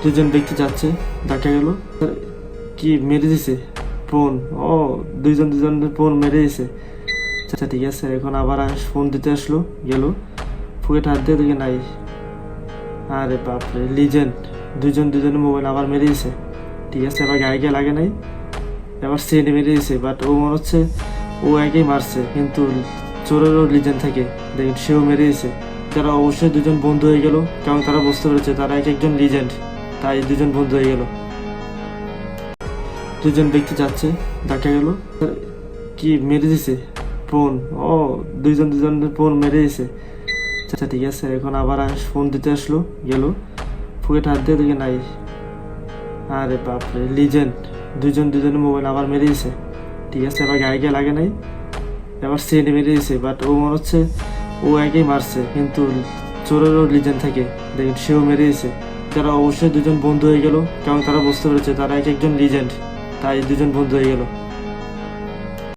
দুজন ব্যক্তি যাচ্ছে, দেখা গেল কি মেরে দিছে ফোন। ও দুজনের ফোন মেরে দিছে। আচ্ছা ঠিক আছে, এখন আবার ফোন দিতে আসলো, গেল পকেট হাত দিয়ে দেখে নাই। আরে বাপরে, লিজেন্ড। দুজনের মোবাইল আবার মেরে দিছে। ঠিক আছে, এবার গায়ে গিয়ে লাগে নাই, এবার সেনে মেরে দিছে। বাট ও মনে হচ্ছে ও একেই মারছে, কিন্তু চোরেরও লিজেন্ড থাকে, দেখেন সেও মেরে দিছে। তারা অবশ্যই দুজন বন্ধু হয়ে গেল, কারণ তারা বুঝতে পেরেছে তারা এক একজন লিজেন্ড, তাই দুজন বন্ধু হয়ে গেল। দুজন ব্যক্তি যাচ্ছে, দেখা গেল কি মেরে দিছে ফোন। ও দুজনের ফোন মেরে দিছে। আচ্ছা ঠিক আছে, এখন আবার ফোন দিতে আসলো, গেল পকেট হাত দিয়ে দেখে নাই। আরে বাপরে, লিজেন্ড। দুজনের মোবাইল আবার মেরে দিছে। ঠিক আছে, এবার গায়ে গিয়ে লাগে নাই, এবার সেনে মেরে দিছে। বাট ও মনে হচ্ছে ও একেই মারছে, কিন্তু চোরেরও লিজেন্ড থাকে, দেখেন সেও মেরে দিছে। তারা অবশ্যই দুজন বন্ধু হয়ে গেল, কারণ তারা বুঝতে পেরেছে তারা এক একজন লিজেন্ড, তাই দুজন বন্ধু হয়ে গেল।